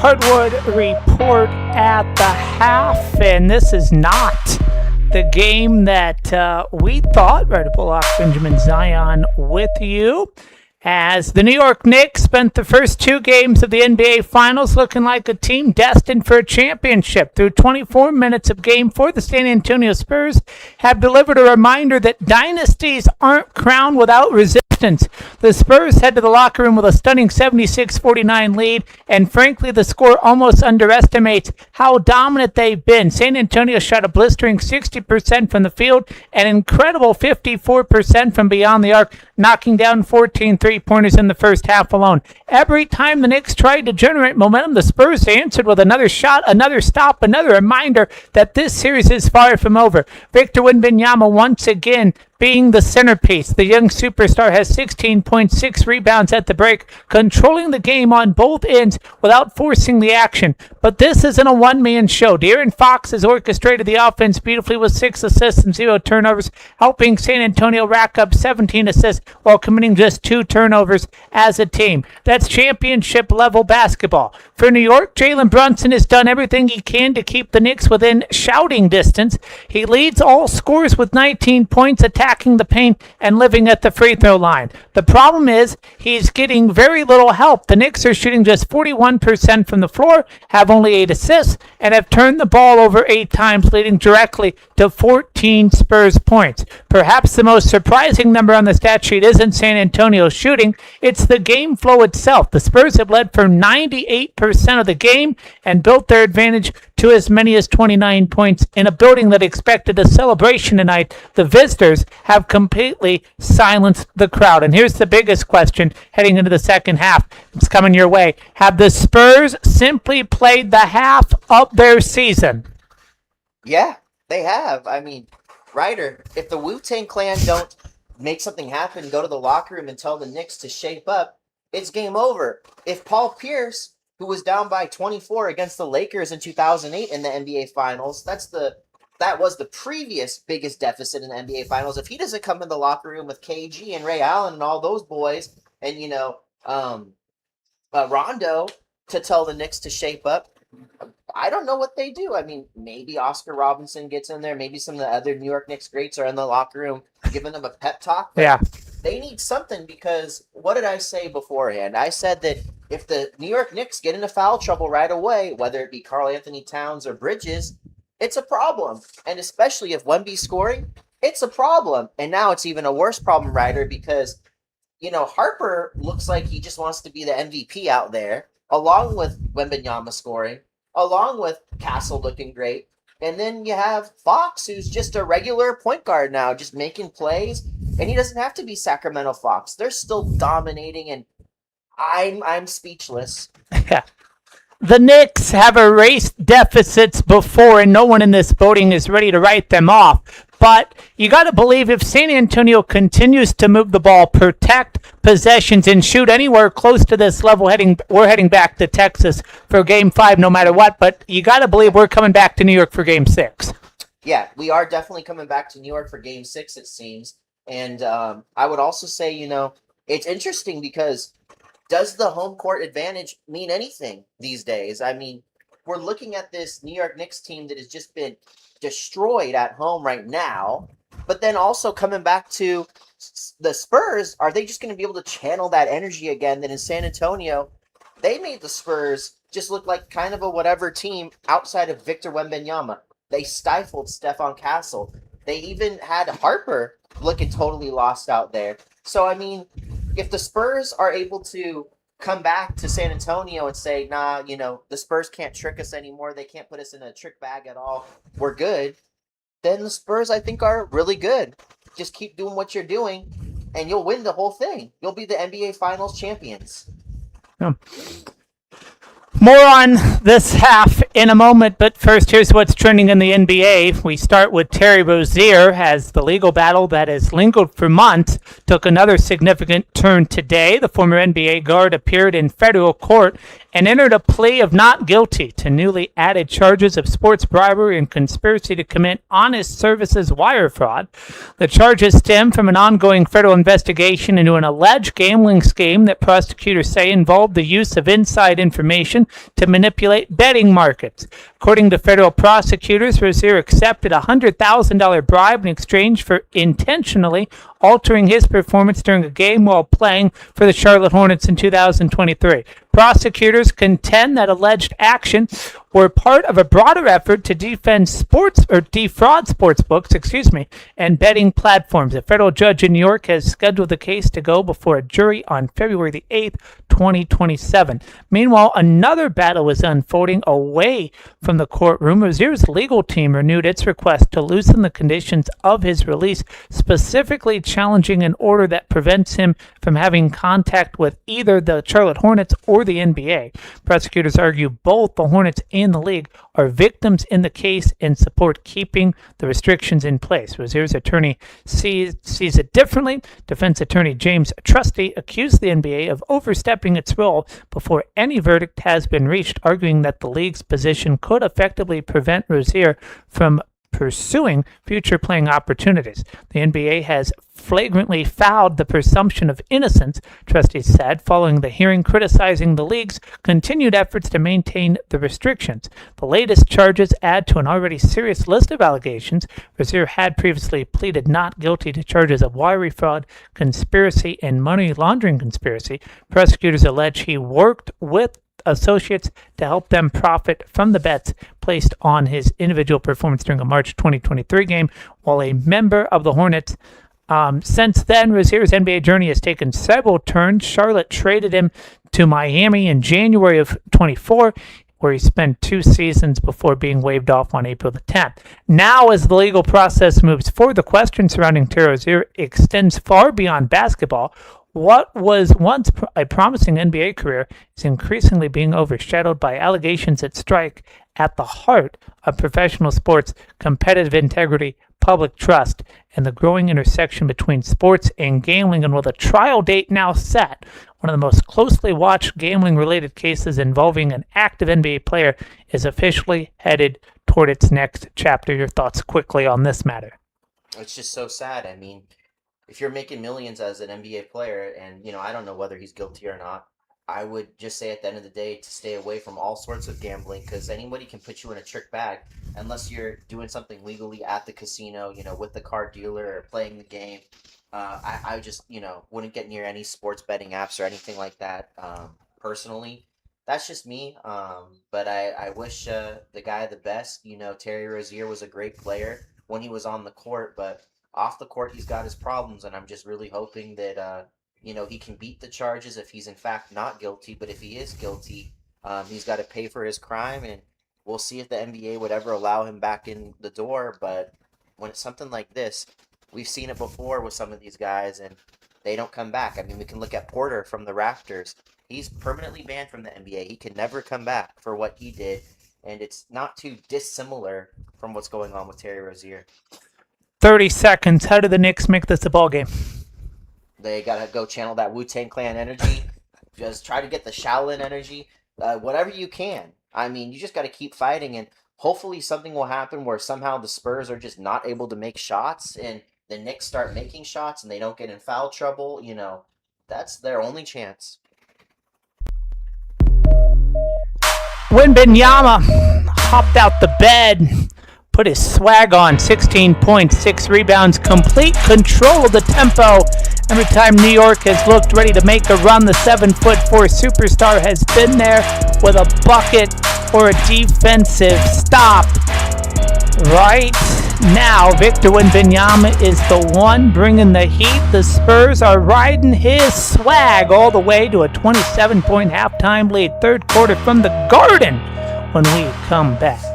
Hardwood report at the half, and this is not the game that we thought. Right to pull off Benjamin Zion with you. As the New York Knicks spent the first two games of the NBA Finals looking like a team destined for a championship. Through 24 minutes of Game 4, the San Antonio Spurs have delivered a reminder that dynasties aren't crowned without resistance. The Spurs head to the locker room with a stunning 76-49 lead, and frankly, the score almost underestimates how dominant they've been. San Antonio shot a blistering 60% from the field, an incredible 54% from beyond the arc, knocking down 14 three-pointers in the first half alone. Every time the Knicks tried to generate momentum, the Spurs answered with another shot, another stop, another reminder that this series is far from over. Victor Wembanyama once again being the centerpiece. The young superstar has 16.6 rebounds at the break, controlling the game on both ends without forcing the action. But this isn't a one-man show. De'Aaron Fox has orchestrated the offense beautifully with 6 assists and 0 turnovers, helping San Antonio rack up 17 assists while committing just 2 turnovers as a team. That's championship-level basketball. For New York, Jalen Brunson has done everything he can to keep the Knicks within shouting distance. He leads all scorers with 19 points, attacking the paint and living at the free throw line. The problem is he's getting very little help. The Knicks are shooting just 41% from the floor, have only 8 assists, and have turned the ball over 8 times, leading directly to 14 Spurs points. Perhaps the most surprising number on the stat sheet isn't San Antonio's shooting, it's the game flow itself. The Spurs have led for 98% of the game and built their advantage to as many as 29 points in a building that expected a celebration tonight. The visitors have completely silenced the crowd. And here's the biggest question heading into the second half. It's coming your way. Have the Spurs simply played the half of their season? Yeah, they have. I mean, Ryder, if the Wu-Tang Clan don't make something happen, go to the locker room and tell the Knicks to shape up, it's game over. If Paul Pierce, who was down by 24 against the Lakers in 2008 in the NBA Finals, that was the previous biggest deficit in the NBA Finals. If he doesn't come in the locker room with KG and Ray Allen and all those boys, and Rondo to tell the Knicks to shape up, I don't know what they do. I mean, maybe Oscar Robinson gets in there. Maybe some of the other New York Knicks greats are in the locker room giving them a pep talk. Yeah. They need something because what did I say beforehand? I said that if the New York Knicks get into foul trouble right away, whether it be Karl Anthony Towns or Bridges, it's a problem. And especially if Wemby's scoring, it's a problem. And now it's even a worse problem, Ryder, because, Harper looks like he just wants to be the MVP out there, along with Wembanyama scoring, along with Castle looking great. And then you have Fox, who's just a regular point guard now, just making plays. And he doesn't have to be Sacramento Fox. They're still dominating, and I'm speechless. Yeah. The Knicks have erased deficits before, and no one in this voting is ready to write them off. But you got to believe if San Antonio continues to move the ball, protect possessions, and shoot anywhere close to this level, we're heading back to Texas for Game 5 no matter what. But you got to believe we're coming back to New York for Game 6. Yeah, we are definitely coming back to New York for Game 6, it seems. And I would also say, it's interesting because does the home court advantage mean anything these days? I mean, we're looking at this New York Knicks team that has just been destroyed at home right now, but then also coming back to the Spurs, are they just going to be able to channel that energy again that in San Antonio, they made the Spurs just look like kind of a whatever team outside of Victor Wembanyama. They stifled Stephon Castle. They even had Harper looking totally lost out there. So, I mean, if the Spurs are able to come back to San Antonio and say, nah, the Spurs can't trick us anymore. They can't put us in a trick bag at all. We're good. Then the Spurs, I think, are really good. Just keep doing what you're doing, and you'll win the whole thing. You'll be the NBA Finals champions. Yeah. More on this half in a moment, but first, here's what's trending in the NBA. We start with Terry Rozier, as the legal battle that has lingered for months took another significant turn today. The former NBA guard appeared in federal court and entered a plea of not guilty to newly added charges of sports bribery and conspiracy to commit honest services wire fraud. The charges stem from an ongoing federal investigation into an alleged gambling scheme that prosecutors say involved the use of inside information to manipulate betting markets. According to federal prosecutors, Rozier accepted a $100,000 bribe in exchange for intentionally altering his performance during a game while playing for the Charlotte Hornets in 2023. Prosecutors contend that alleged action were part of a broader effort to defraud sports books, and betting platforms. A federal judge in New York has scheduled the case to go before a jury on February the 8th, 2027. Meanwhile, another battle is unfolding away from the courtroom. Rozier's legal team renewed its request to loosen the conditions of his release, specifically challenging an order that prevents him from having contact with either the Charlotte Hornets or the NBA. Prosecutors argue both the Hornets and the league are victims in the case and support keeping the restrictions in place. Rozier's attorney sees it differently. Defense attorney James Trusty accused the NBA of overstepping its role before any verdict has been reached, arguing that the league's position could effectively prevent Rozier from pursuing future playing opportunities. The NBA has flagrantly fouled the presumption of innocence, Trustee said, following the hearing criticizing the league's continued efforts to maintain the restrictions. The latest charges add to an already serious list of allegations. Rozier had previously pleaded not guilty to charges of wire fraud, conspiracy, and money laundering conspiracy. Prosecutors allege he worked with associates to help them profit from the bets placed on his individual performance during a March 2023 game while a member of the Hornets. Since then, Rozier's NBA journey has taken several turns. Charlotte traded him to Miami in January of 24, where he spent 2 seasons before being waived off on April the 10th. Now, as the legal process moves forward, the question surrounding Terry Rozier extends far beyond basketball. What was once a promising NBA career is increasingly being overshadowed by allegations that strike at the heart of professional sports, competitive integrity, public trust, and the growing intersection between sports and gambling. And with a trial date now set, one of the most closely watched gambling-related cases involving an active NBA player is officially headed toward its next chapter. Your thoughts quickly on this matter? It's just so sad. I mean, if you're making millions as an NBA player, and I don't know whether he's guilty or not, I would just say at the end of the day to stay away from all sorts of gambling, because anybody can put you in a trick bag unless you're doing something legally at the casino, with the card dealer or playing the game. I just, wouldn't get near any sports betting apps or anything like that. Personally, that's just me. But I wish the guy the best. Terry Rozier was a great player when he was on the court, but off the court, he's got his problems, and I'm just really hoping that, he can beat the charges if he's in fact not guilty. But if he is guilty, he's got to pay for his crime, and we'll see if the NBA would ever allow him back in the door. But when it's something like this, we've seen it before with some of these guys, and they don't come back. I mean, we can look at Porter from the Raptors. He's permanently banned from the NBA. He can never come back for what he did, and it's not too dissimilar from what's going on with Terry Rozier. 30 seconds. How do the Knicks make this a ball game? They got to go channel that Wu-Tang Clan energy. Just try to get the Shaolin energy. Whatever you can. I mean, you just got to keep fighting, and hopefully something will happen where somehow the Spurs are just not able to make shots, and the Knicks start making shots, and they don't get in foul trouble. That's their only chance. Wembanyama hopped out the bed, put his swag on, 16 points, 6 rebounds, complete control of the tempo. Every time New York has looked ready to make a run, the 7'4" superstar has been there with a bucket or a defensive stop. Right now, Victor Wembanyama is the one bringing the heat. The Spurs are riding his swag all the way to a 27-point halftime lead. Third quarter from the Garden when we come back.